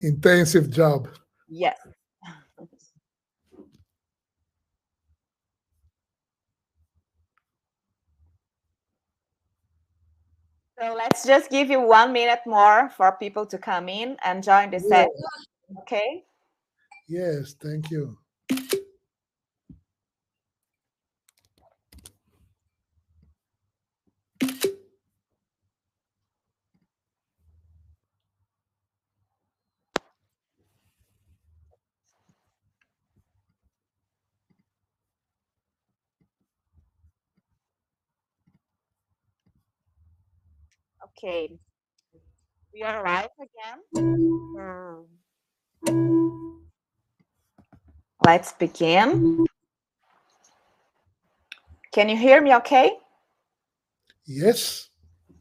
Intensive job. Yes. So let's just give you 1 minute more for people to come in and join the Yeah. set. Okay. Yes, thank you. Okay. We are live again. Let's begin. Can you hear me okay? Yes.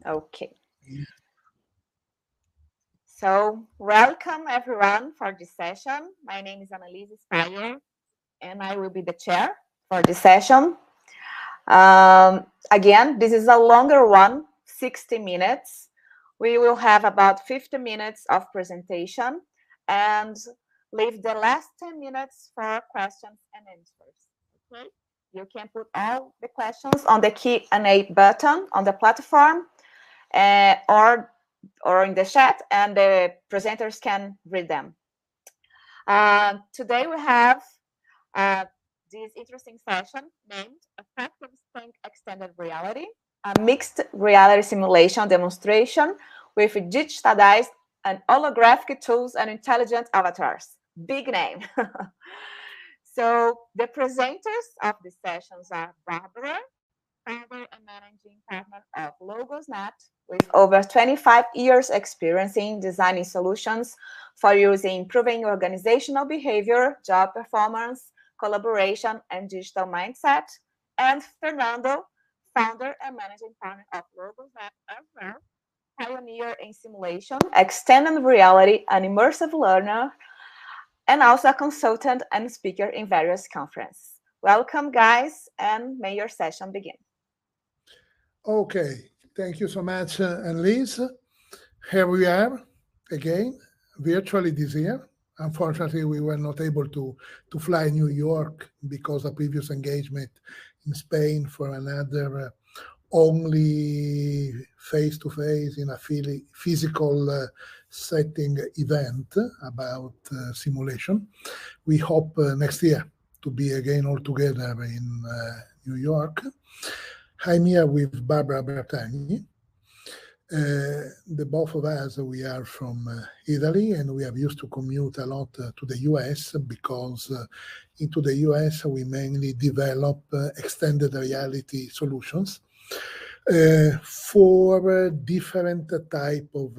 Okay. So welcome everyone for this session. My name is Annalise Speyer and I will be the chair for this session. Again, this is a longer one, 60 minutes. We will have about 50 minutes of presentation and leave the last 10 minutes for questions and answers. Okay? You can put all the questions on the Q&A button on the platform or in the chat, and the presenters can read them. Today we have this interesting session named Effective Sync Extended Reality, a mixed reality simulation demonstration with digitized and holographic tools and intelligent avatars. Big name. So the presenters of the sessions are Barbara, founder and managing partner of LogosNet, with over 25 years experience in designing solutions for using improving organizational behavior, job performance, collaboration, and digital mindset. And Fernando, founder and managing partner of LogosNet as well, pioneer in simulation, extended reality, and immersive learner, and also a consultant and speaker in various conferences. Welcome, guys, and may your session begin. Okay. Thank you so much, Annelise. Here we are again, virtually this year. Unfortunately, we were not able to fly New York because of previous engagement in Spain for another only face-to-face in a physical setting event about simulation. We hope next year to be again all together in New York. I'm here with Barbara Bertagni. The both of us, we are from Italy, and we have used to commute a lot to the US because into the US we mainly develop extended reality solutions for different type of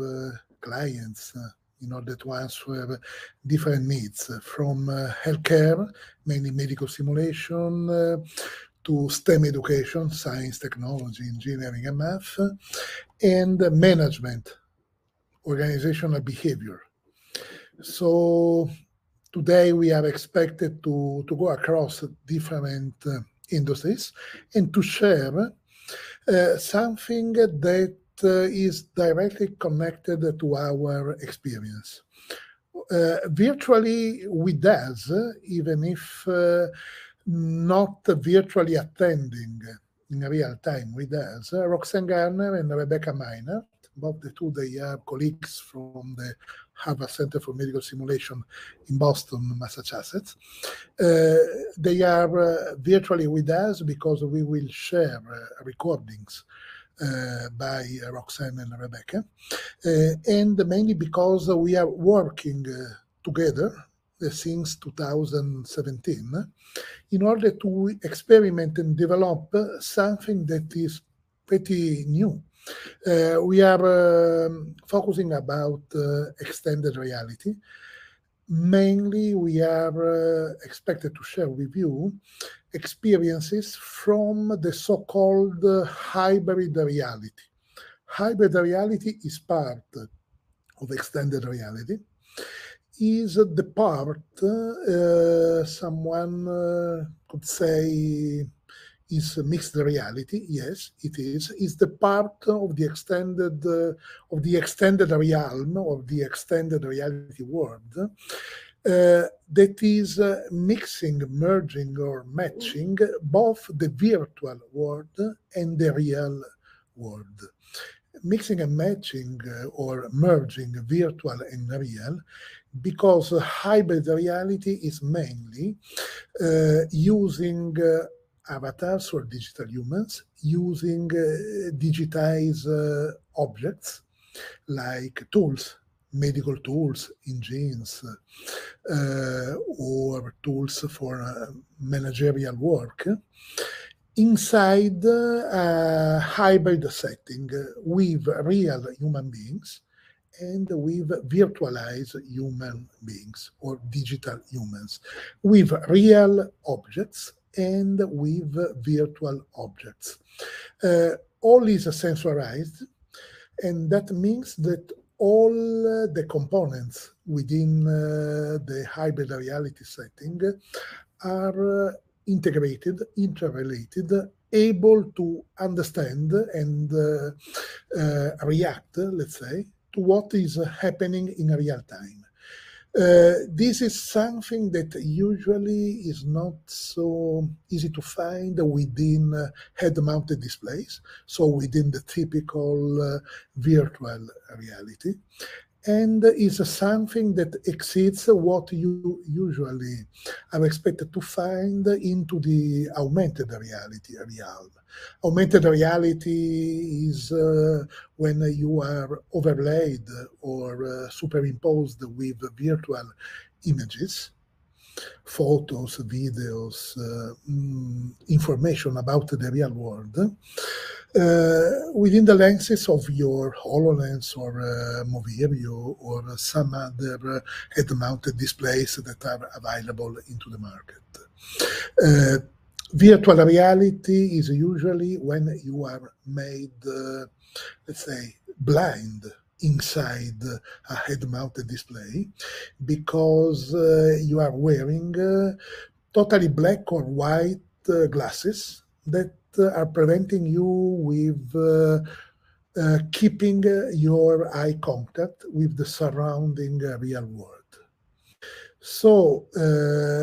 clients in order to answer different needs from healthcare, mainly medical simulation, to STEM education, science, technology, engineering, and math, and management, organizational behavior. So today we are expected to go across different industries and to share something that is directly connected to our experience. Virtually with us, even if not virtually attending in real time with us, Roxanne Garner and Rebecca Minert, both the two, they are colleagues from the Harvard Center for Medical Simulation in Boston, Massachusetts. They are virtually with us because we will share recordings by Roxanne and Rebecca, and mainly because we are working together since 2017 in order to experiment and develop something that is pretty new. We are focusing about extended reality. Mainly, we are expected to share with you experiences from the so-called hybrid reality. Hybrid reality is part of extended reality, is the part someone could say is mixed reality. Yes, it is. It's the part of the extended realm, of the extended reality world, that is mixing, merging, or matching both the virtual world and the real world. Mixing and matching or merging virtual and real, because hybrid reality is mainly using avatars or digital humans, using digitized objects like tools, medical tools, engines, or tools for managerial work, inside a hybrid setting with real human beings and with virtualized human beings or digital humans, with real objects and with virtual objects. All is sensorized, and that means that all the components within the hybrid reality setting are integrated, interrelated, able to understand and react, let's say, to what is happening in real time. This is something that usually is not so easy to find within head-mounted displays, so within the typical virtual reality, and is something that exceeds what you usually are expected to find into the augmented reality realm. Augmented reality is when you are overlaid or superimposed with virtual images, photos, videos, information about the real world, within the lenses of your HoloLens or Movirio or some other head-mounted displays that are available into the market. Virtual reality is usually when you are made, let's say, blind inside a head-mounted display, because you are wearing totally black or white glasses that are preventing you with keeping your eye contact with the surrounding real world. So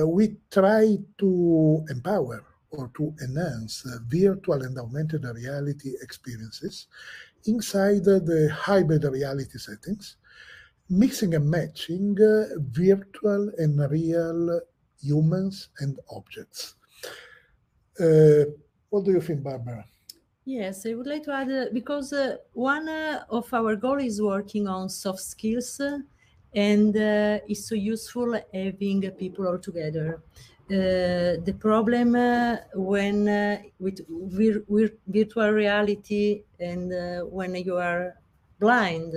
we try to empower or to enhance virtual and augmented reality experiences inside the hybrid reality settings, mixing and matching virtual and real humans and objects. What do you think, Barbara? Yes, I would like to add, because one of our goals is working on soft skills, and it's so useful having people all together. The problem when with virtual reality and when you are blind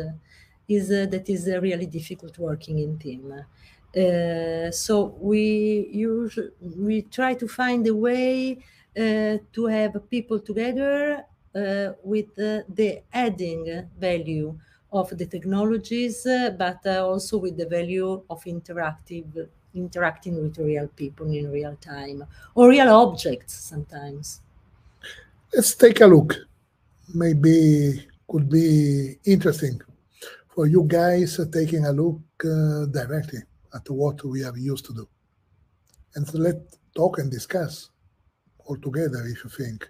is that is really difficult working in team. So we try to find a way to have people together with the adding value of the technologies, but also with the value of interacting with real people in real time, or real objects sometimes. Let's take a look. Maybe could be interesting for you guys taking a look directly at what we are used to do. And so let's talk and discuss all together if you think.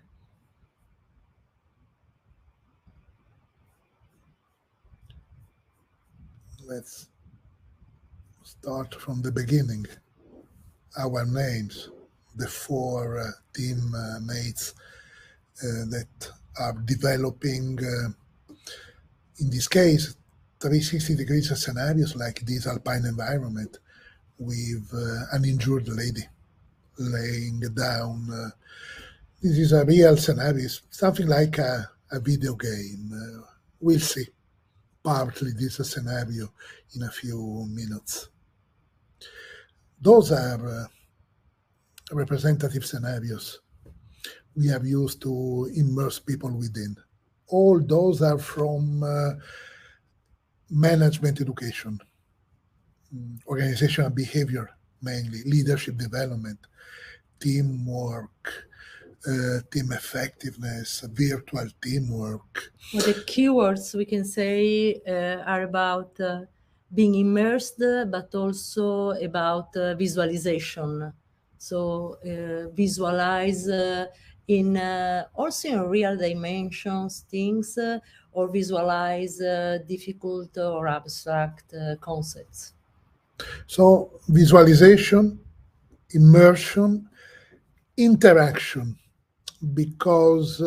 Let's start from the beginning. Our names, the four team mates that are developing, in this case, 360 degrees scenarios like this alpine environment with an injured lady laying down. This is a real scenario, something like a video game. We'll see partly this scenario in a few minutes. Those are representative scenarios we are used to immerse people within. All those are from management education, organizational behavior mainly, leadership development, teamwork, team effectiveness, virtual teamwork. Well, the keywords we can say are about being immersed, but also about visualization. So visualize in also in real dimensions things, or visualize difficult or abstract concepts. So visualization, immersion, interaction, because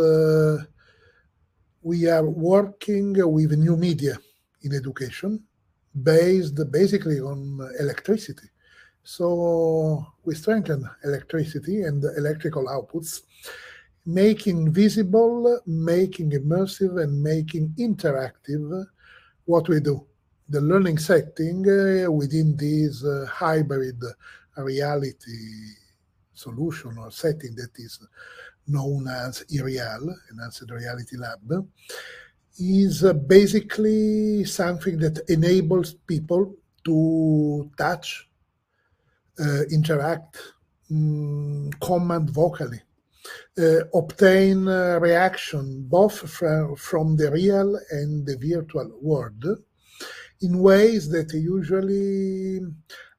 we are working with new media in education based basically on electricity. So we strengthen electricity and electrical outputs, making visible, making immersive, and making interactive what we do. The learning setting within this hybrid reality solution or setting that is known as EREAL, Enhanced Reality Lab, is basically something that enables people to touch, interact, comment vocally, obtain reaction both from the real and the virtual world in ways that usually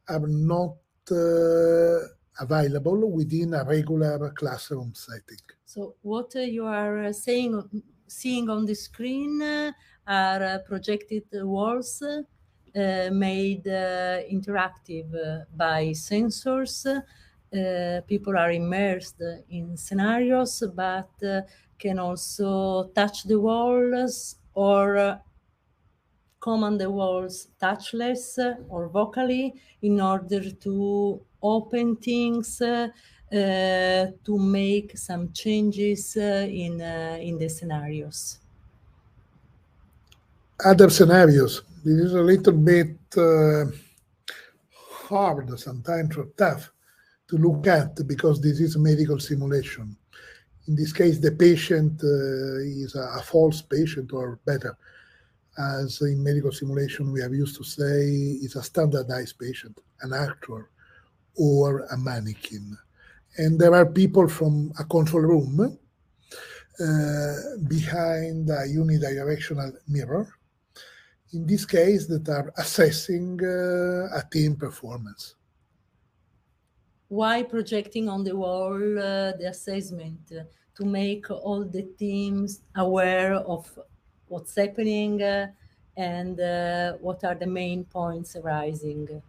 are not available within a regular classroom setting. So what you are seeing on the screen are projected walls made interactive by sensors. People are immersed in scenarios, but can also touch the walls or command the walls touchless or vocally in order to open things, to make some changes in the scenarios. Other scenarios. This is a little bit hard, sometimes or tough to look at because this is a medical simulation. In this case, the patient is a false patient, or better, as in medical simulation we are used to say, is a standardized patient, an actor or a mannequin. And there are people from a control room behind a unidirectional mirror, in this case, that are assessing a team performance. Why projecting on the wall the assessment? To make all the teams aware of what's happening and what are the main points arising.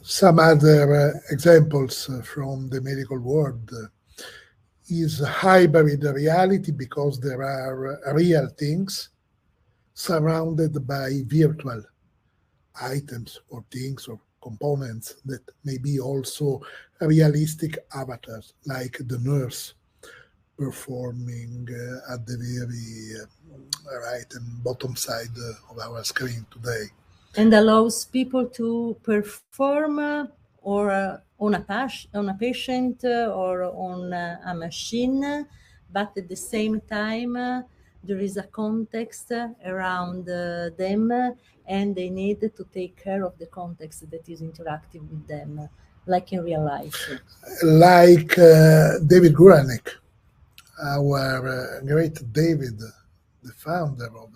Some other examples from the medical world is hybrid reality, because there are real things surrounded by virtual items or things or components that may be also realistic avatars, like the nurse performing at the very right and bottom side of our screen today. And allows people to perform or on a patient or on a machine, but at the same time there is a context around them, and they need to take care of the context that is interactive with them, like in real life. Like David Guranek, our great David, the founder of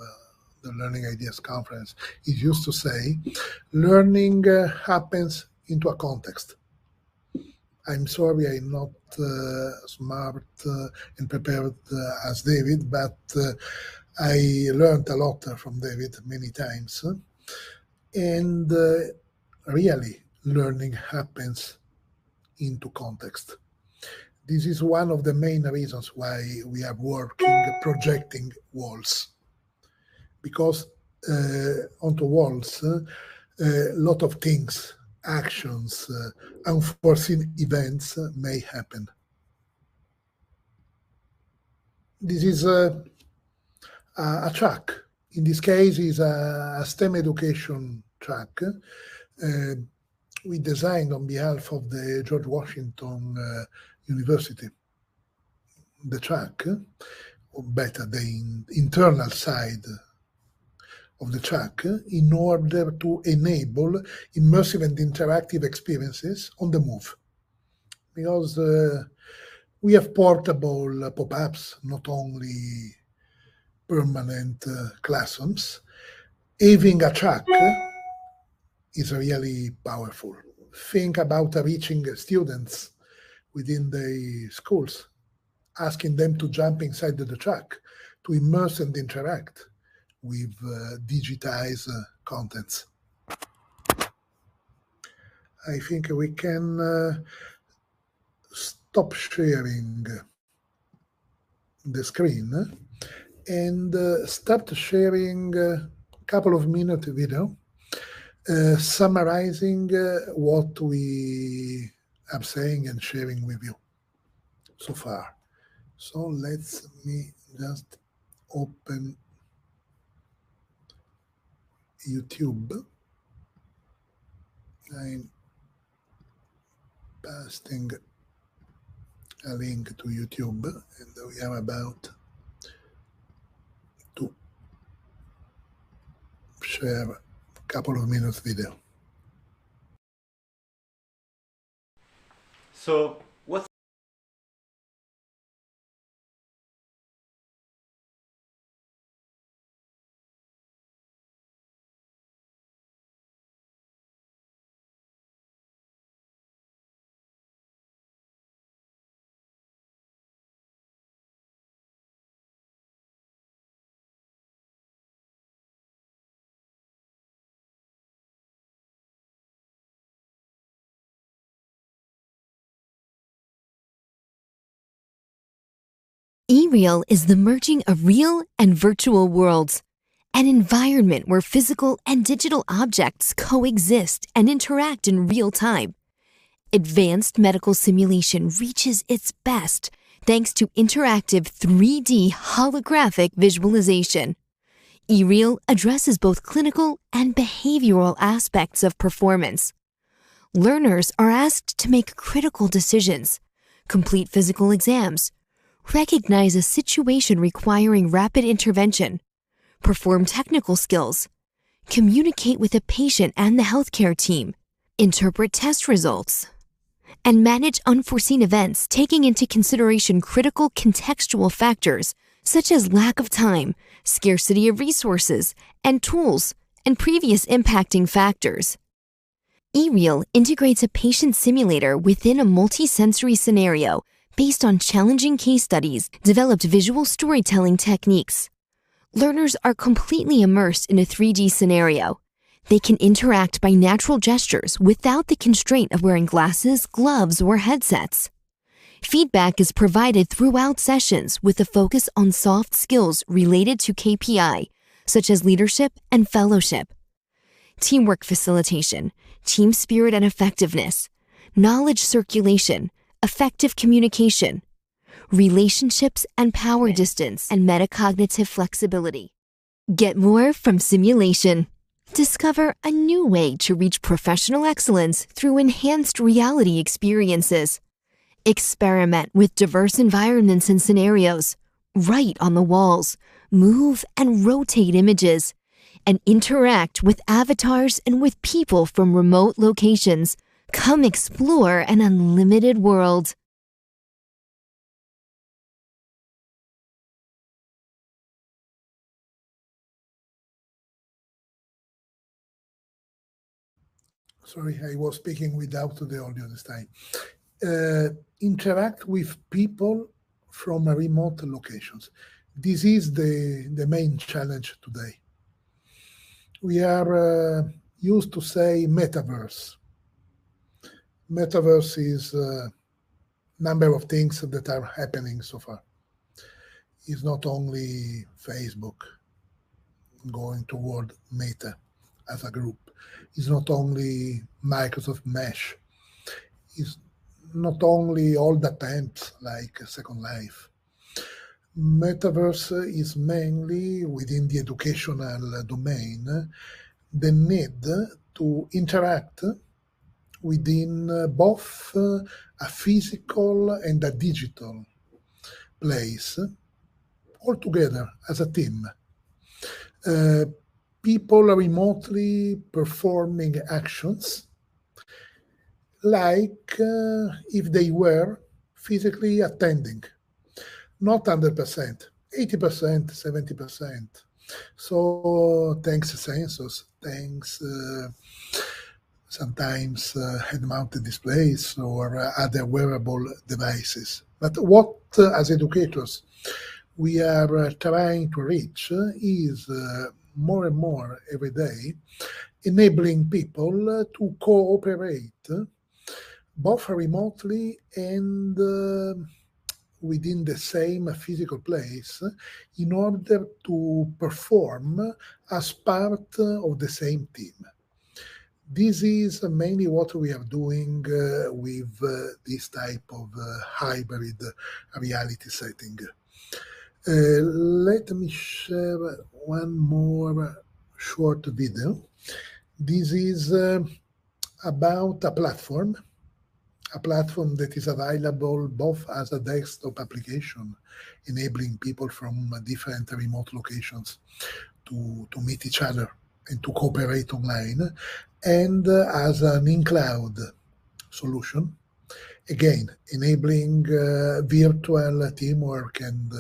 the Learning Ideas Conference, he used to say, learning happens into a context. I'm sorry I'm not smart and prepared as David, but I learned a lot from David many times. And really, learning happens into context. This is one of the main reasons why we are working, projecting walls. Because onto walls, a lot of things, actions, unforeseen events may happen. This is a track. In this case, is a STEM education track we designed on behalf of the George Washington University. The track, or better, the internal side of the track, in order to enable immersive and interactive experiences on the move. Because We have portable pop-ups, not only permanent classrooms. Having a track is really powerful. Think about reaching students within the schools, asking them to jump inside the track, to immerse and interact with digitized contents. I think we can stop sharing the screen and start sharing a couple of minute video summarizing what we are saying and sharing with you so far. So let me just open YouTube. I'm pasting a link to YouTube, and we are about to share a couple of minutes video. So what's eReal is the merging of real and virtual worlds, an environment where physical and digital objects coexist and interact in real time. Advanced medical simulation reaches its best thanks to interactive 3D holographic visualization. eReal addresses both clinical and behavioral aspects of performance. Learners are asked to make critical decisions, complete physical exams, recognize a situation requiring rapid intervention, perform technical skills, communicate with a patient and the healthcare team, interpret test results, and manage unforeseen events taking into consideration critical contextual factors such as lack of time, scarcity of resources and tools, and previous impacting factors. eReal integrates a patient simulator within a multi-sensory scenario based on challenging case studies, developed visual storytelling techniques. Learners are completely immersed in a 3D scenario. They can interact by natural gestures without the constraint of wearing glasses, gloves, or headsets. Feedback is provided throughout sessions with a focus on soft skills related to KPI, such as leadership and fellowship. Teamwork facilitation, team spirit and effectiveness, knowledge circulation, effective communication, relationships and power distance, and metacognitive flexibility. Get more from simulation. Discover a new way to reach professional excellence through enhanced reality experiences. Experiment with diverse environments and scenarios. Write on the walls, move and rotate images, and interact with avatars and with people from remote locations. Come explore an unlimited world. Sorry, I was speaking without the audio this time. Interact with people from remote locations. This is the main challenge today. We are used to say metaverse. Metaverse is a number of things that are happening so far. It's not only Facebook going toward Meta as a group. It's not only Microsoft Mesh. It's not only all the attempts like Second Life. Metaverse is mainly within the educational domain, the need to interact within both a physical and a digital place, all together as a team. People remotely performing actions like if they were physically attending, not 100%, 80%, 70%. So thanks sensors, thanks sometimes head-mounted displays or other wearable devices. But what, as educators, we are trying to reach is more and more every day, enabling people to cooperate both remotely and within the same physical place in order to perform as part of the same team. This is mainly what we are doing with this type of hybrid reality setting. Let me share one more short video. This is about a platform that is available both as a desktop application, enabling people from different remote locations to meet each other and to cooperate online, and as an in-cloud solution, again, enabling virtual teamwork and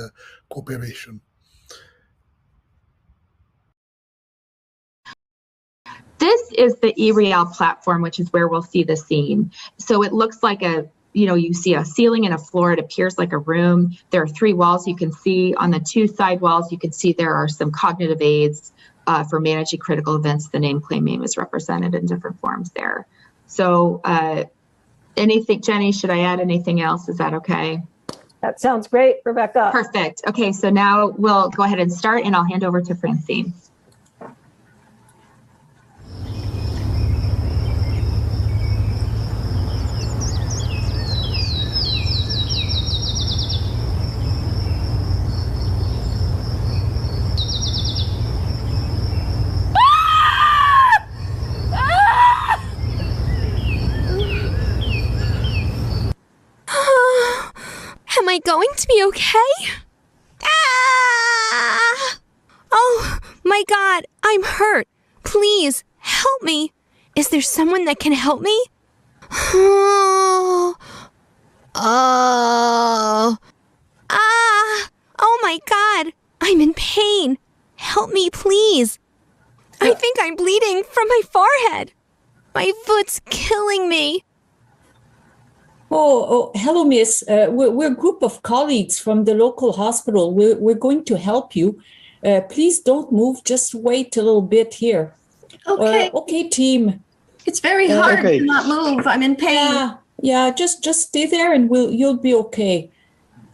cooperation. This is the eReal platform, which is where we'll see the scene. So it looks like you see a ceiling and a floor. It appears like a room. There are 3 walls you can see. On the 2 side walls, you can see there are some cognitive aids for managing critical events. The nameplate name is represented in different forms there. So anything, Jenny, should I add anything else? Is that okay? That sounds great, Rebecca. Perfect. Okay, so now we'll go ahead and start, and I'll hand over to Francine. Am I going to be okay? Ah! Oh, my God, I'm hurt. Please, help me. Is there someone that can help me? Oh. Ah! Oh, my God, I'm in pain. Help me, please. I think I'm bleeding from my forehead. My foot's killing me. Oh, hello, miss. We're a group of colleagues from the local hospital. We're going to help you. Please don't move. Just wait a little bit here. Okay. Okay, team. It's very hard to not move. I'm in pain. Yeah. Just stay there, and you'll be okay.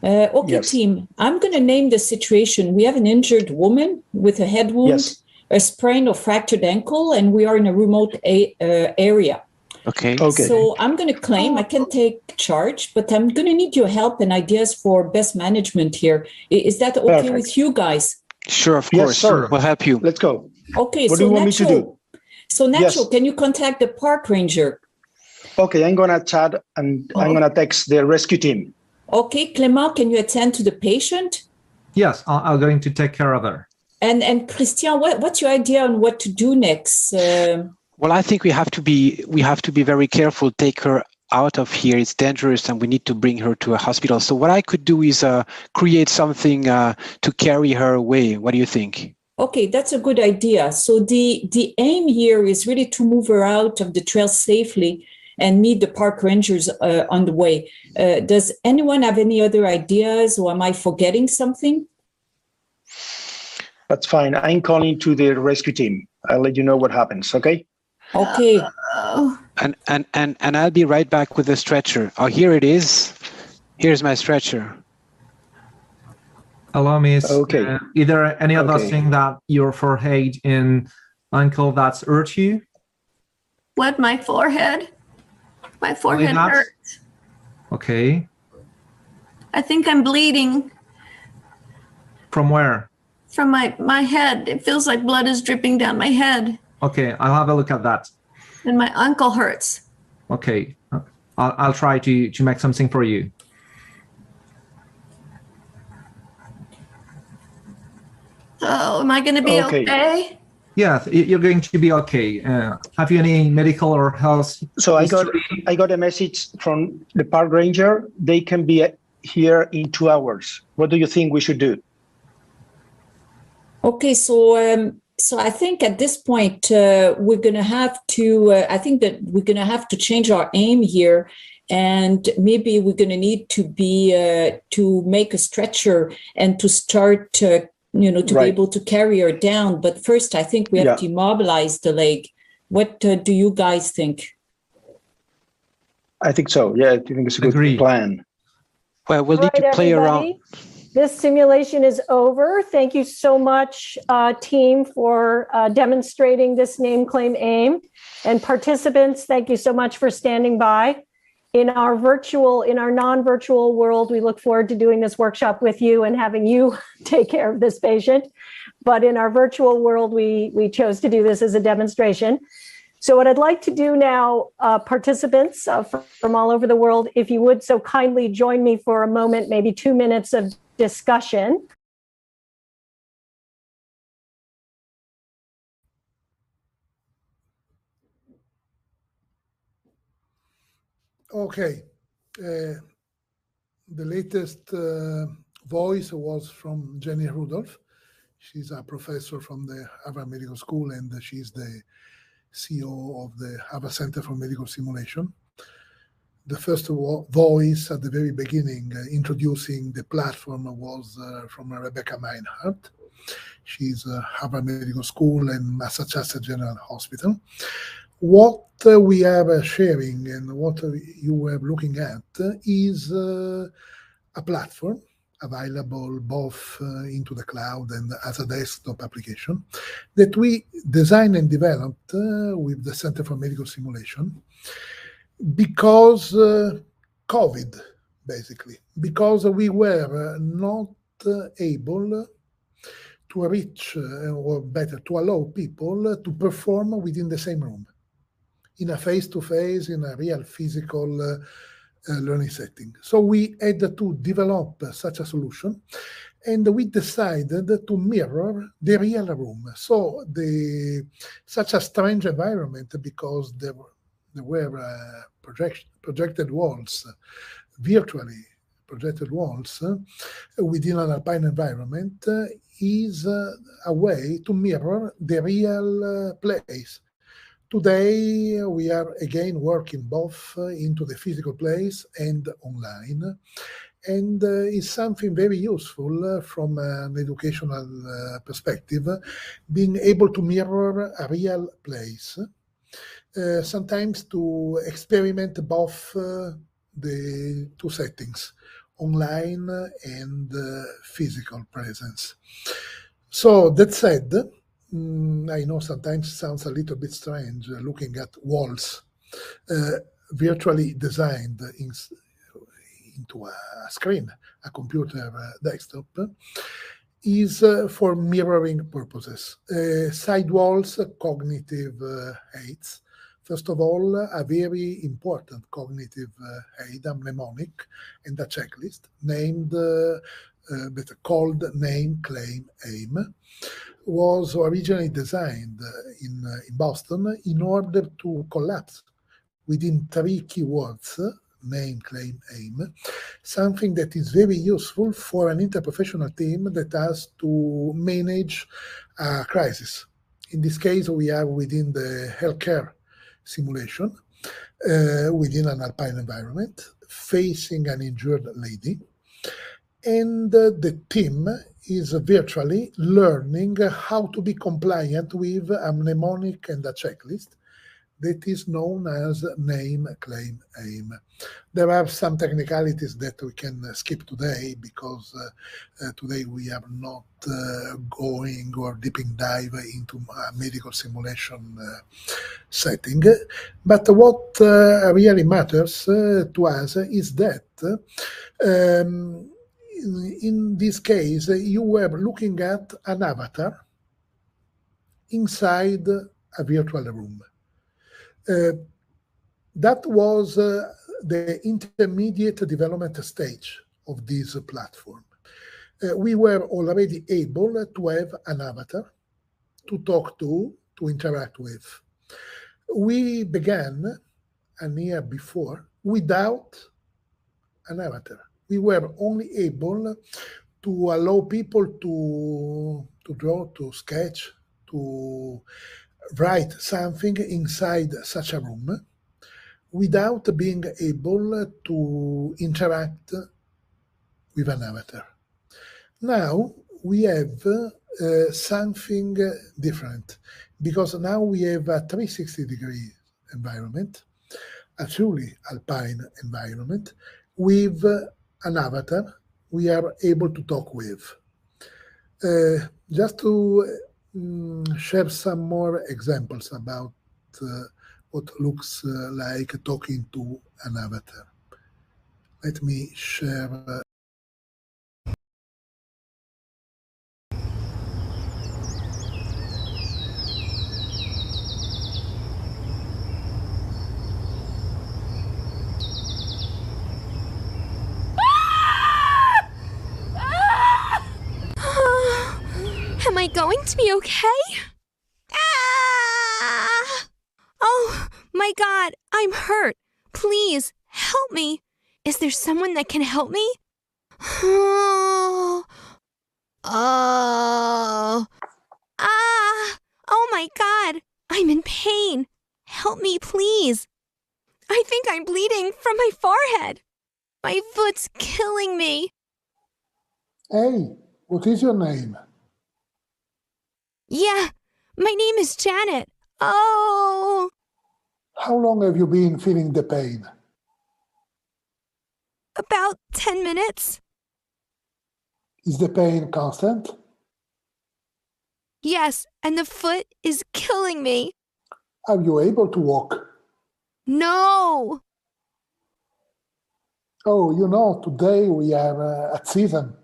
Okay, yes. Team. I'm going to name the situation. We have an injured woman with a head wound, a sprained or fractured ankle, and we are in a remote area. Okay. So I'm going to claim I can take charge, but I'm going to need your help and ideas for best management here. Is that okay with you guys? Sure, of course. Sir. We'll help you. Let's go. Okay. What do you want me to do? So Nacho, can you contact the park ranger? Okay, I'm going to chat and I'm going to text the rescue team. Okay, Clément, can you attend to the patient? Yes, I'm going to take care of her. And Christian, what's your idea on what to do next? Well, I think we have to be very careful. Take her out of here. It's dangerous, and we need to bring her to a hospital. So what I could do is create something to carry her away. What do you think? Okay, that's a good idea. So the aim here is really to move her out of the trail safely and meet the park rangers on the way. Does anyone have any other ideas, or am I forgetting something? That's fine. I'm calling to the rescue team. I'll let you know what happens. Okay. Okay. And I'll be right back with the stretcher. Oh, here it is. Here's my stretcher. Hello, miss. Okay. Either any other thing that your forehead and ankle that's hurt you? What, my forehead? My forehead hurts. Okay. I think I'm bleeding. From where? From my head. It feels like blood is dripping down my head. Okay, I'll have a look at that. And my ankle hurts. Okay, I'll try to make something for you. Oh, am I going to be okay? Yeah, you're going to be okay. Have you any medical or health So history? I got a message from the park ranger. They can be here in 2 hours. What do you think we should do? Okay, so I think at this point we're going to have to. I think that we're going to have to change our aim here, and maybe we're going to need to be to make a stretcher and to start, to be able to carry her down. But first, I think we have to immobilize the leg. What do you guys think? I think so. Yeah, I think it's a good plan. Well, we'll need to play around. This simulation is over. Thank you so much, team, for demonstrating this name, claim, aim. And participants, thank you so much for standing by. In our non-virtual world, we look forward to doing this workshop with you and having you take care of this patient. But in our virtual world, we chose to do this as a demonstration. So what I'd like to do now, participants from all over the world, if you would so kindly join me for a moment, maybe 2 minutes of discussion. Okay. The latest voice was from Jenny Rudolph. She's a professor from the Harvard Medical School, and she's the CEO of the Harvard Center for Medical Simulation. The first voice at the very beginning, introducing the platform, was from Rebecca Meinhardt. She's Harvard Medical School and Massachusetts General Hospital. What we are sharing and what you are looking at is a platform available both into the cloud and as a desktop application that we designed and developed with the Center for Medical Simulation because COVID, basically, because we were not able to reach, or better, to allow people to perform within the same room, in a face-to-face, in a real physical learning setting. So we had to develop such a solution, and we decided to mirror the real room. So such a strange environment, because there were projected walls, virtually projected walls within an alpine environment, is a way to mirror the real place. Today, we are again working both into the physical place and online, and it's something very useful from an educational perspective, being able to mirror a real place, sometimes to experiment both the two settings, online and physical presence. So that said, I know sometimes it sounds a little bit strange looking at walls virtually designed into a screen, a computer desktop, is for mirroring purposes. Side walls, cognitive aids. First of all, a very important cognitive aid, a mnemonic and a checklist named, called Name, Claim, Aim, was originally designed in Boston in order to collapse within 3 keywords, name, claim, aim, something that is very useful for an interprofessional team that has to manage a crisis. In this case, we are within the healthcare simulation, within an alpine environment, facing an injured lady. And the team is virtually learning how to be compliant with a mnemonic and a checklist that is known as name, claim, aim. There are some technicalities that we can skip today because today we are not going or deeping dive into a medical simulation setting. But what really matters to us is that in this case, you were looking at an avatar inside a virtual room. That was the intermediate development stage of this platform. We were already able to have an avatar to talk to interact with. We began a year before without an avatar. We were only able to allow people to draw, to sketch, to write something inside such a room without being able to interact with an avatar. Now we have something different, because now we have a 360-degree environment, a truly alpine environment, with an avatar we are able to talk with. Just to share some more examples about what looks like talking to an avatar. Let me share. Am I going to be okay? Ah! Oh, my God, I'm hurt. Please, help me. Is there someone that can help me? Oh. Oh. Ah! Oh, my God, I'm in pain. Help me, please. I think I'm bleeding from my forehead. My foot's killing me. Hey, what is your name? Yeah, my name is Janet. Oh. How long have you been feeling the pain? About 10 minutes. Is the pain constant? Yes, and the foot is killing me. Are you able to walk? No. Oh, today we are at season,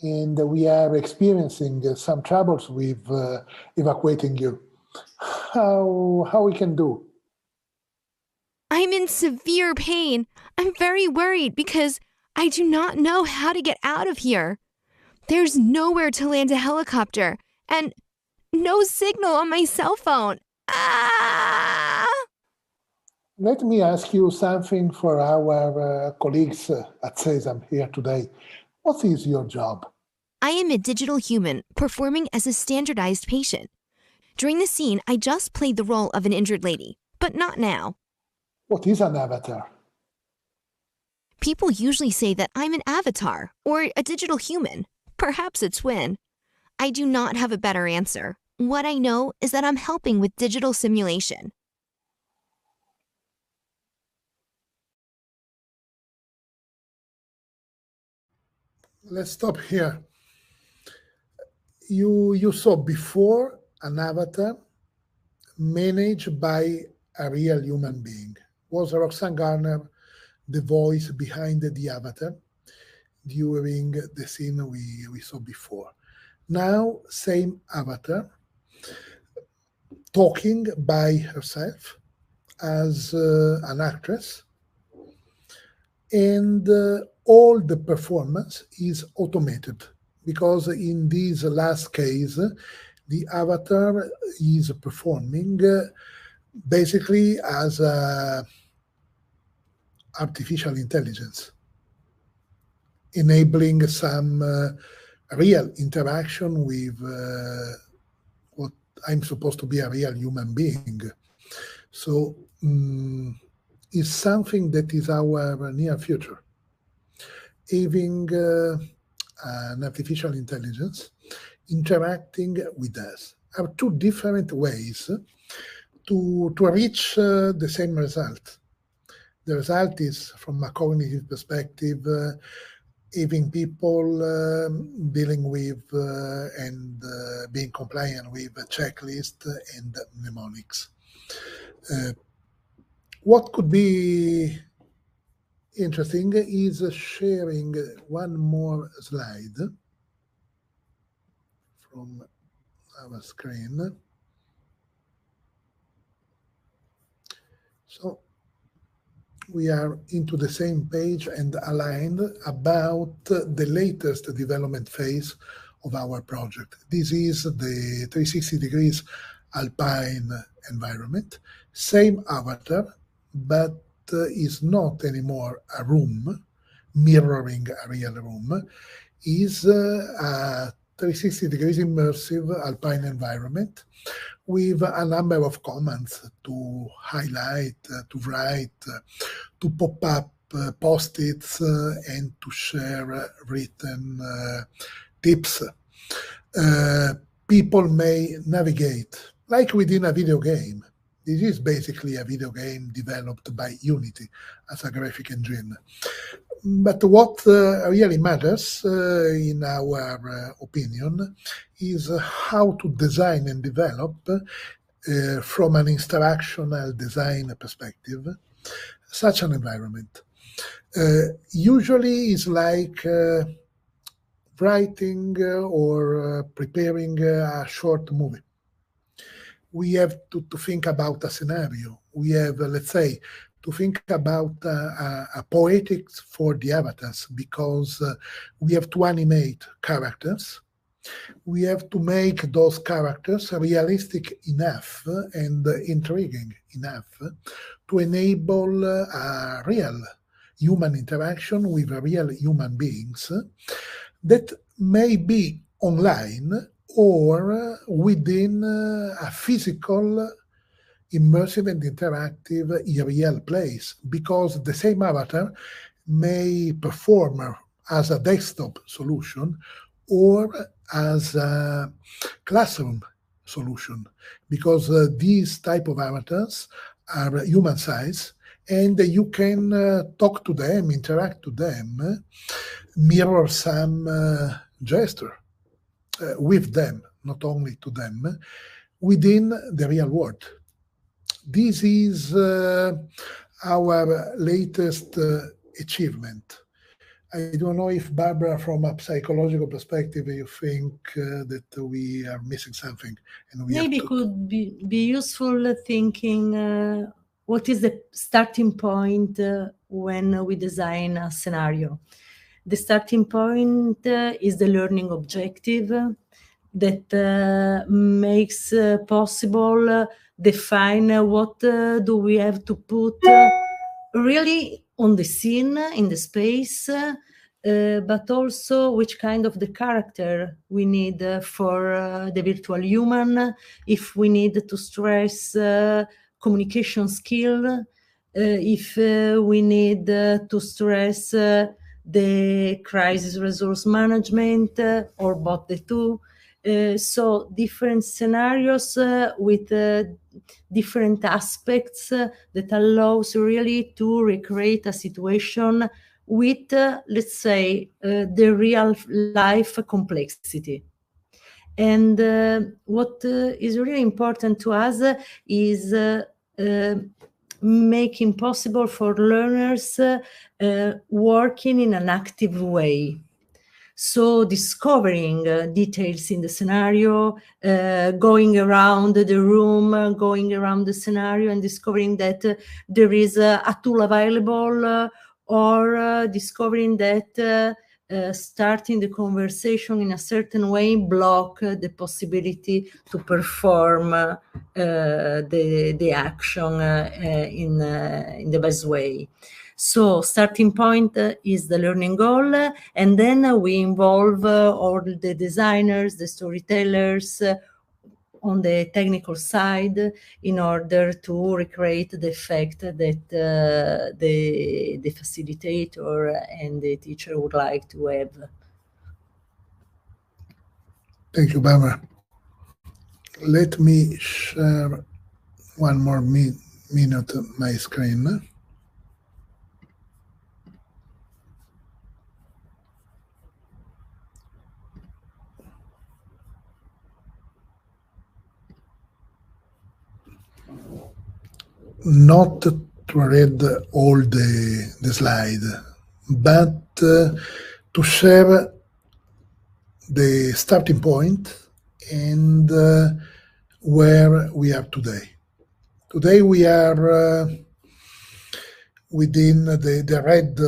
and we are experiencing some troubles with evacuating you. How we can do? I'm in severe pain. I'm very worried because I do not know how to get out of here. There's nowhere to land a helicopter and no signal on my cell phone. Ah! Let me ask you something for our colleagues at Sesam here today. What is your job? I am a digital human performing as a standardized patient. During the scene, I just played the role of an injured lady, but not now. What is an avatar? People usually say that I'm an avatar or a digital human, perhaps a twin. I do not have a better answer. What I know is that I'm helping with digital simulation. Let's stop here. You saw before an avatar managed by a real human being. Was Roxanne Garner the voice behind the avatar during the scene we saw before? Now, same avatar talking by herself as an actress, and all the performance is automated, because in this last case, the avatar is performing basically as artificial intelligence, enabling some real interaction with what I'm supposed to be a real human being. So it's something that is our near future. Having an artificial intelligence interacting with us are two different ways to reach the same result. The result is, from a cognitive perspective, having people dealing with and being compliant with a checklist and mnemonics. What could be interesting is sharing one more slide from our screen. So we are into the same page and aligned about the latest development phase of our project. This is the 360 degrees alpine environment, same avatar, but is not anymore a room mirroring a real room, is a 360 degrees immersive alpine environment with a number of commands to highlight, to write, to pop up post-its and to share written tips. People may navigate like within a video game. This is basically a video game developed by Unity as a graphic engine. But what really matters, in our opinion, is how to design and develop from an instructional design perspective such an environment. Usually it's like writing or preparing a short movie. We have to think about a scenario. We have, let's say, to think about a poetics for the avatars, because we have to animate characters. We have to make those characters realistic enough and intriguing enough to enable a real human interaction with real human beings that may be online or within a physical, immersive and interactive real place, because the same avatar may perform as a desktop solution or as a classroom solution, because these type of avatars are human size and you can talk to them, interact to them, mirror some gesture with them, not only to them, within the real world. This is our latest achievement. I don't know if, Barbara, from a psychological perspective, you think that we are missing something. And we maybe could be useful thinking what is the starting point when we design a scenario. The starting point is the learning objective that makes possible define what do we have to put really on the scene, in the space, but also which kind of the character we need for the virtual human, if we need to stress communication skill, if we need to stress the crisis resource management, or both the two. So different scenarios with different aspects that allows really to recreate a situation with, let's say, the real life complexity. And what is really important to us is making possible for learners working in an active way. So discovering details in the scenario, going around the room, going around the scenario and discovering that there is a tool available, or discovering that starting the conversation in a certain way block the possibility to perform the action in the best way. So starting point is the learning goal, and then we involve all the designers, the storytellers on the technical side in order to recreate the effect that the facilitator and the teacher would like to have. Thank you, Barbara. Let me share one more minute my screen. Not to read all the slide, but to share the starting point and where we are today. Today we are within the red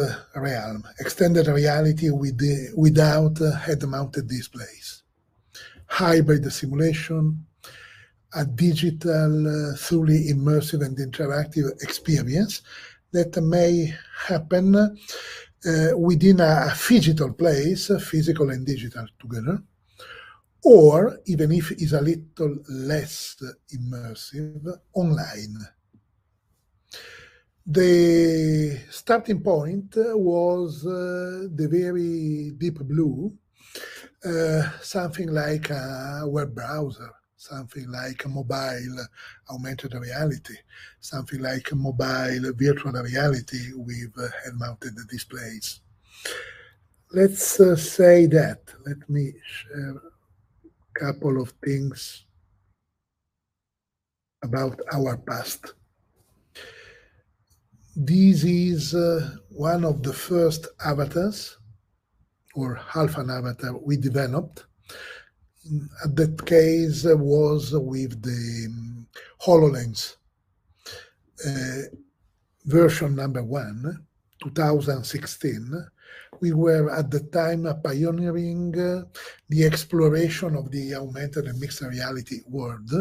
realm, extended reality without head-mounted displays. hybrid simulation, a digital, truly immersive and interactive experience that may happen within a phygital place, physical and digital together, or even if it's a little less immersive, online. The starting point was the very deep blue, something like a web browser, something like a mobile augmented reality, something like a mobile virtual reality with head-mounted displays. Let's say that. Let me share a couple of things about our past. This is one of the first avatars, or half an avatar, we developed. At that case was with the HoloLens version number 1, 2016. We were at the time pioneering the exploration of the augmented and mixed reality world,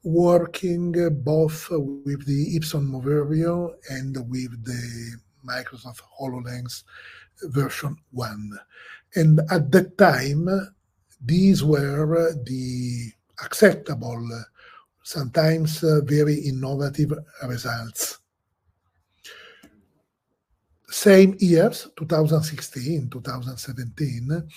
working both with the Epson Moverio and with the Microsoft HoloLens version 1. And at that time, these were the acceptable, sometimes very innovative results. Same years, 2016, 2017,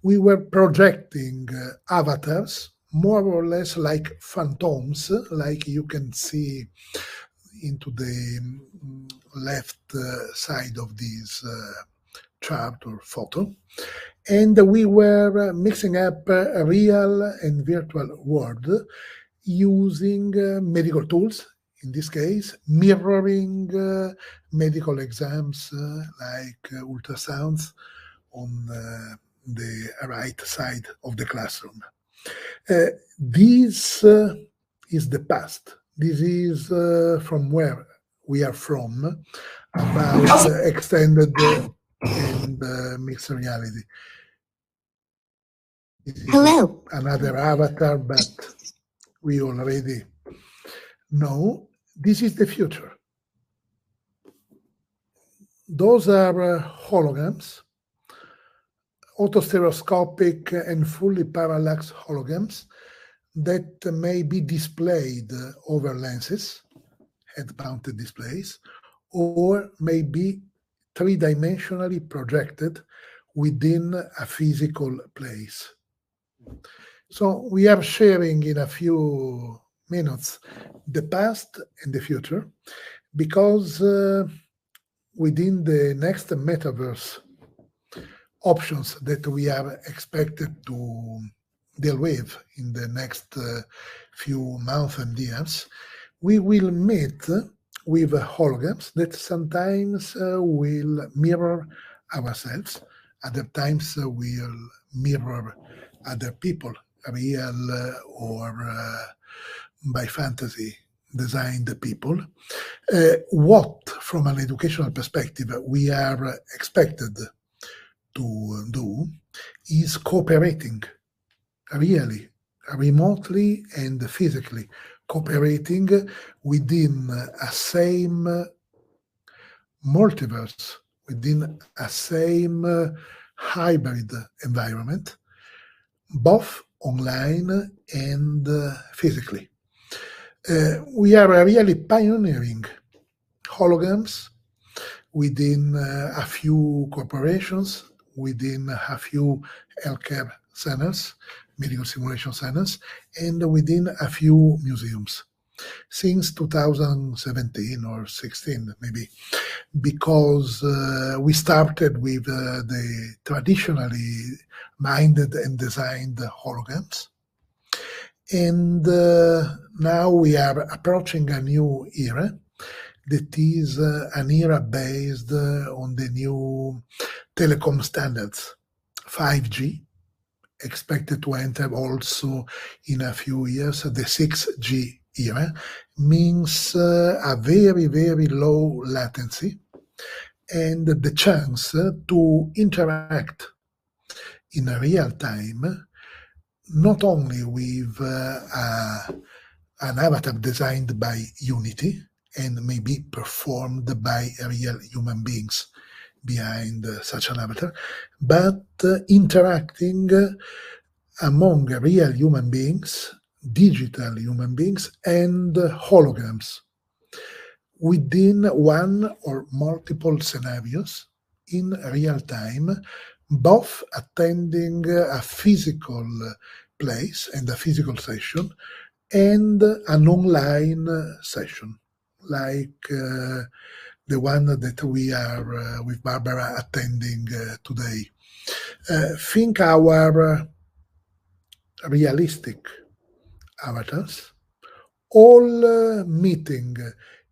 we were projecting avatars more or less like phantoms, like you can see into the left side of this chart or photo. And we were mixing up a real and virtual world using medical tools, in this case, mirroring medical exams like ultrasounds on the right side of the classroom. This is the past. This is from where we are from, about extended and mixed reality. Hello. Another avatar, but we already know this is the future. Those are holograms, autostereoscopic and fully parallax holograms that may be displayed over lenses, head-mounted displays, or may be three-dimensionally projected within a physical place. So we are sharing in a few minutes the past and the future, because within the next metaverse options that we are expected to deal with in the next few months and years, we will meet with holograms that sometimes will mirror ourselves, other times will mirror other people, real or by fantasy designed people. What, from an educational perspective, we are expected to do is cooperating, really, remotely and physically, cooperating within a same multiverse, within a same hybrid environment, both online and physically. We are really pioneering holograms within a few corporations, within a few healthcare centers, medical simulation centers, and within a few museums since 2017 or 16 maybe, because we started with the traditionally minded and designed holograms. And now we are approaching a new era that is an era based on the new telecom standards, 5G, expected to enter also in a few years. The 6G era means a very, very low latency and the chance to interact in real time, not only with an avatar designed by Unity and maybe performed by real human beings behind such an avatar, but interacting among real human beings, digital human beings, and holograms within one or multiple scenarios in real time, both attending a physical place and a physical session and an online session, like the one that we are with Barbara attending today. Think our realistic avatars all meeting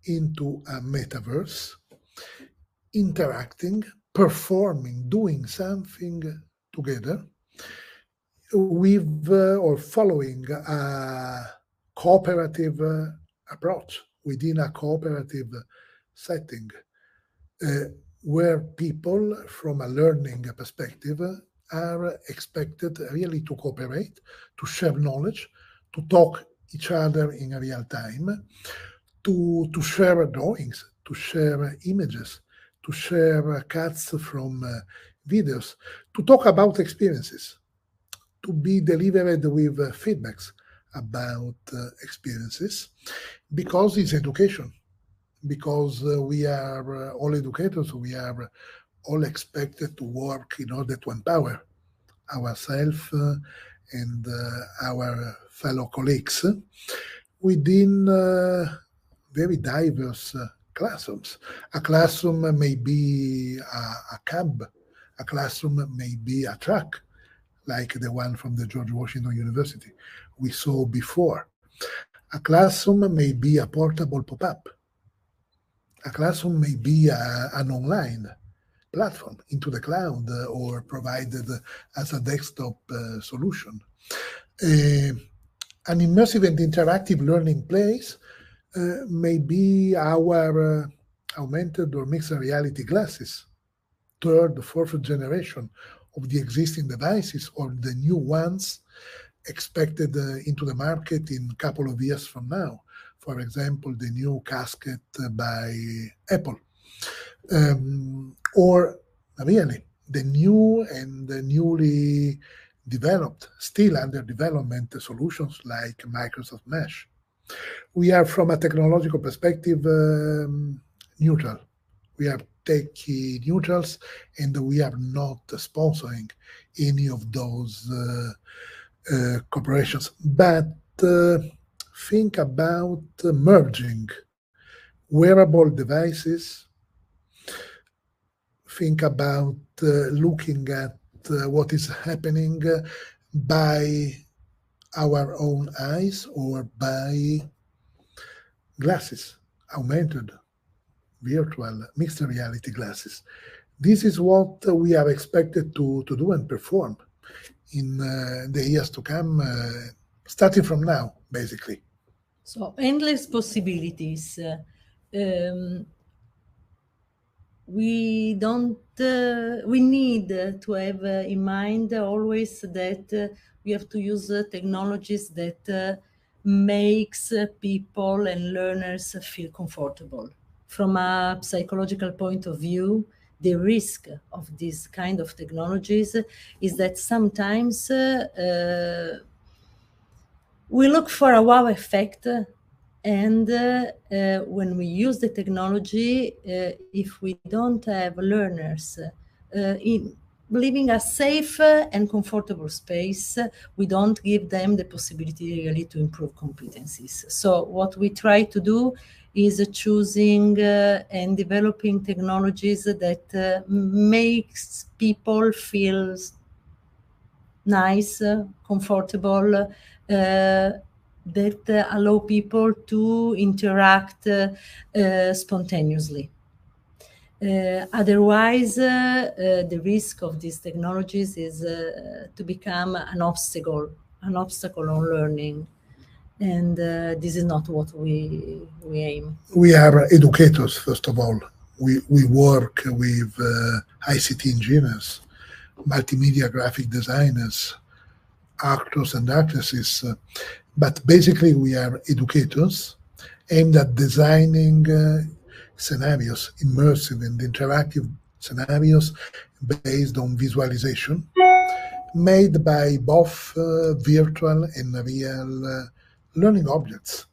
into a metaverse, interacting, performing, doing something together with or following a cooperative approach within a cooperative setting where people from a learning perspective are expected really to cooperate, to share knowledge, to talk each other in real time, to share drawings, to share images, to share cuts from videos, to talk about experiences, to be delivered with feedbacks about experiences, because it's education, because we are all educators, we are all expected to work in order to empower ourselves and our fellow colleagues within very diverse classrooms. A classroom may be a cab, a classroom may be a truck, like the one from the George Washington University we saw before. A classroom may be a portable pop-up. A classroom may be an online platform into the cloud or provided as a desktop solution. An immersive and interactive learning place may be our augmented or mixed reality glasses, third, fourth generation of the existing devices or the new ones expected into the market in a couple of years from now. For example, the new casket by Apple. Or really, the new and the newly developed, still under development solutions like Microsoft Mesh. We are, from a technological perspective, neutral. We are techie neutrals, and we are not sponsoring any of those corporations. But think about merging wearable devices. Think about looking at what is happening by our own eyes or by glasses, augmented, virtual, mixed reality glasses. This is what we are expected to do and perform in the years to come, starting from now, basically. So endless possibilities. We need to have in mind always that we have to use technologies that makes people and learners feel comfortable. From a psychological point of view, the risk of this kind of technologies is that sometimes we look for a wow effect, and when we use the technology, if we don't have learners in living a safe and comfortable space, we don't give them the possibility really to improve competencies. So what we try to do is choosing and developing technologies that makes people feel nice, comfortable, that allow people to interact spontaneously. Otherwise, the risk of these technologies is to become an obstacle on learning. And this is not what we aim. We are educators, first of all. We work with ICT engineers, multimedia graphic designers, actors and actresses, but basically we are educators aimed at designing scenarios, immersive and interactive scenarios based on visualization, made by both virtual and real learning objects,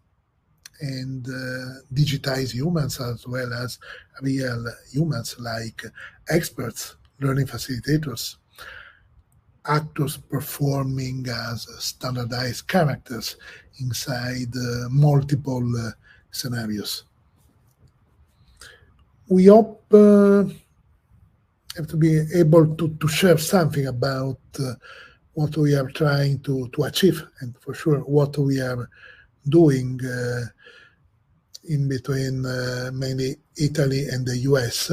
and digitize humans as well as real humans, like experts, learning facilitators, actors performing as standardized characters inside multiple scenarios. We hope have to be able to share something about what we are trying to achieve, and for sure what we are doing in between mainly Italy and the US.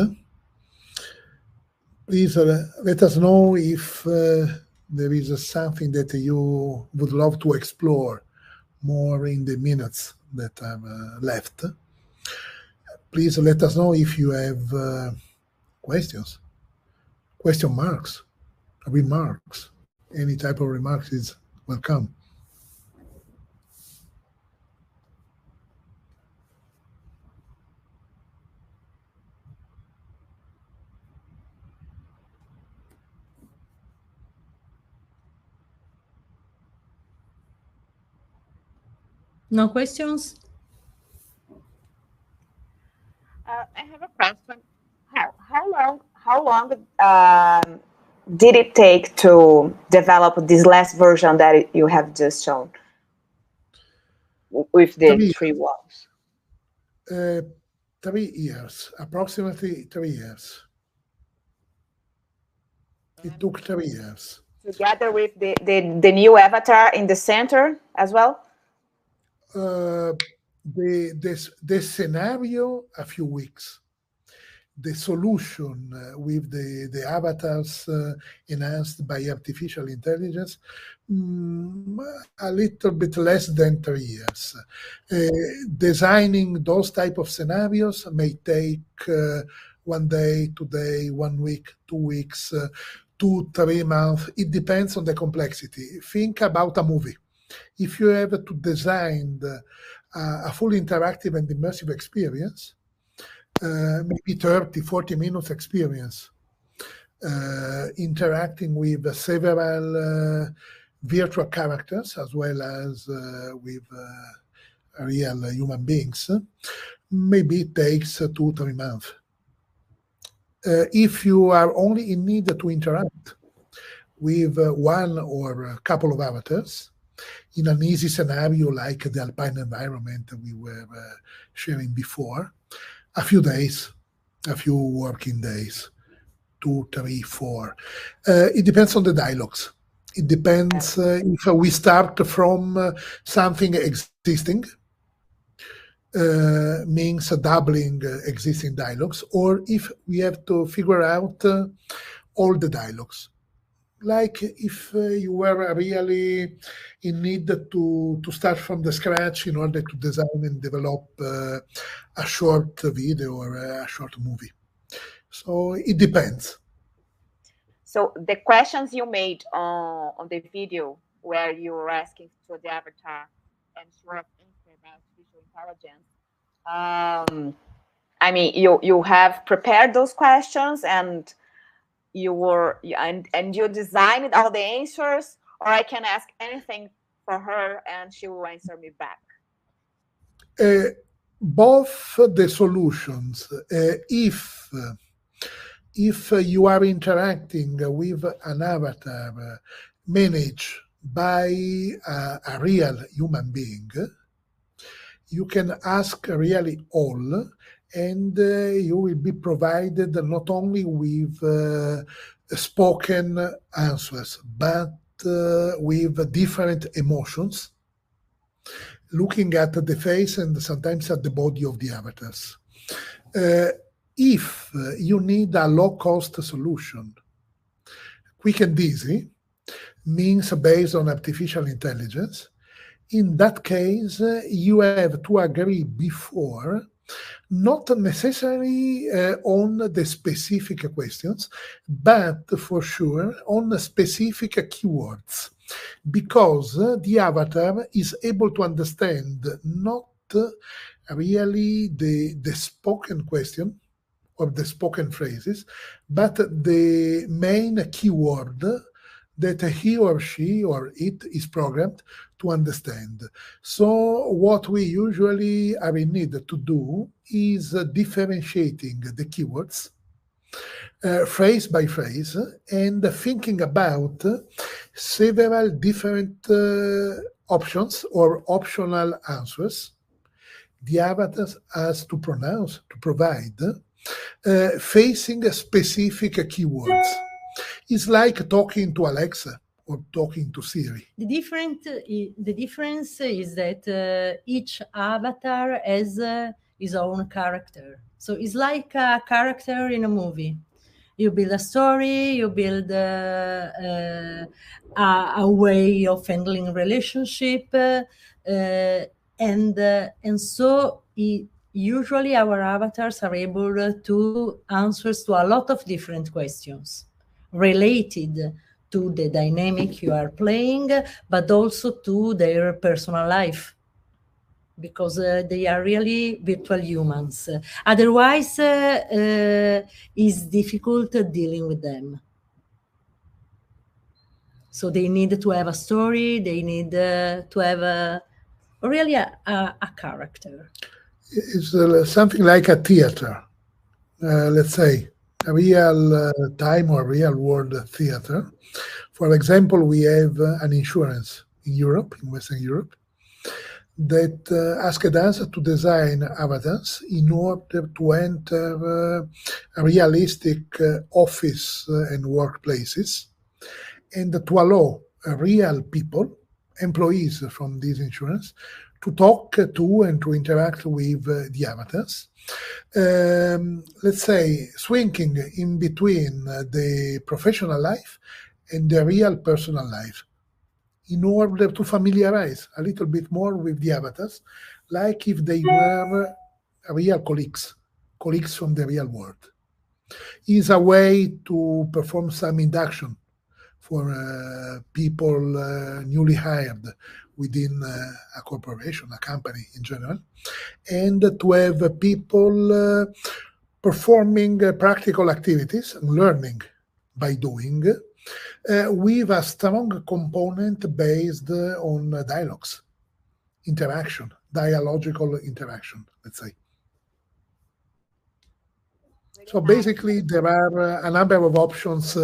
Please let us know if there is something that you would love to explore more in the minutes that are left. Please let us know if you have questions, question marks, remarks. Any type of remarks is welcome. No questions? I have a question. How long did it take to develop this last version that you have just shown with the 3 walls? 3 years, approximately 3 years. It took 3 years. Together with the new avatar in the center as well? The scenario, a few weeks. The solution with the avatars enhanced by artificial intelligence, a little bit less than 3 years. Designing those type of scenarios may take 1 day, 2 days, 1 week, 2 weeks, 2, 3 months. It depends on the complexity. Think about a movie. If you have to design a fully interactive and immersive experience, maybe 30, 40 minutes experience, interacting with several virtual characters as well as with real human beings, maybe it takes 2, 3 months. If you are only in need to interact with one or a couple of avatars in an easy scenario like the alpine environment we were sharing before, a few days, a few working days, 2, 3, 4. It depends on the dialogues. It depends if we start from something existing, means doubling existing dialogues, or if we have to figure out all the dialogues. Like if you were really in need to start from the scratch in order to design and develop a short video or a short movie. So it depends. So the questions you made on the video where you were asking to the avatar and short answer about artificial intelligence, I mean, you have prepared those questions and you designed all the answers, or I can ask anything for her and she will answer me back? Both the solutions. If you are interacting with an avatar managed by a real human being, you can ask really all, and you will be provided not only with spoken answers, but with different emotions, looking at the face and sometimes at the body of the avatars. If you need a low-cost solution, quick and easy, means based on artificial intelligence, in that case, you have to agree before not necessarily on the specific questions, but for sure on specific keywords, because the avatar is able to understand not really the spoken question or the spoken phrases, but the main keyword that he or she or it is programmed to understand. So what we usually are in need to do is differentiating the keywords phrase by phrase and thinking about several different options or optional answers the avatar has to provide facing specific keywords. It's like talking to Alexa or talking to Siri. The difference is that each avatar has his own character. So it's like a character in a movie. You build a story, you build a way of handling relationship, and so usually our avatars are able to answer to a lot of different questions related to the dynamic you are playing, but also to their personal life, because they are really virtual humans. Otherwise, it's difficult dealing with them. So they need to have a story, they need to have really a character. It's something like a theater, let's say, a real time or real world theater. For example, we have an insurance in Europe, in Western Europe, that asked us to design avatars in order to enter realistic office and workplaces, and to allow real people, employees from this insurance, to talk to and to interact with the avatars. Let's say, swinging in between the professional life and the real personal life, in order to familiarize a little bit more with the avatars, like if they were real colleagues from the real world. Is a way to perform some induction for people newly hired within a corporation, a company in general, and to have people performing practical activities, learning by doing, with a strong component based on dialogues, interaction, dialogical interaction, let's say. So basically, there are a number of options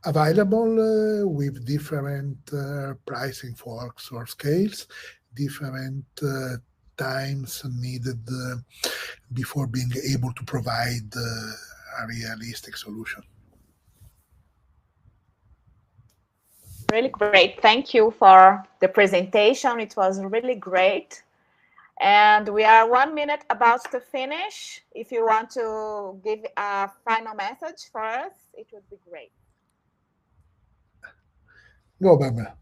available with different pricing forks or scales, different times needed before being able to provide a realistic solution. Really great. Thank you for the presentation. It was really great. And we are 1 minute about to finish. If you want to give a final message for us, it would be great. Go, Barbara.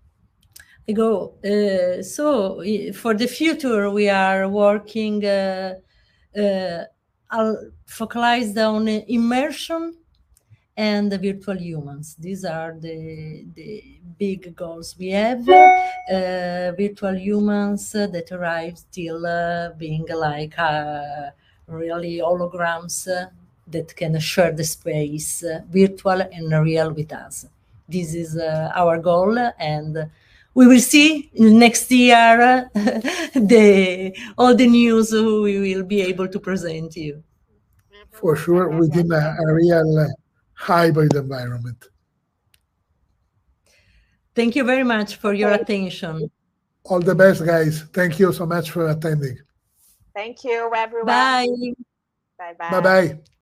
So for the future, we are working focused on immersion and the virtual humans. These are the big goals we have. Virtual humans that arrive still being like really holograms that can share the space, virtual and real with us. This is our goal, and we will see next year all the news we will be able to present to you. For sure, within a real hybrid environment. Thank you very much for your attention. All the best, guys. Thank you so much for attending. Thank you, everyone. Bye. Bye-bye. Bye-bye.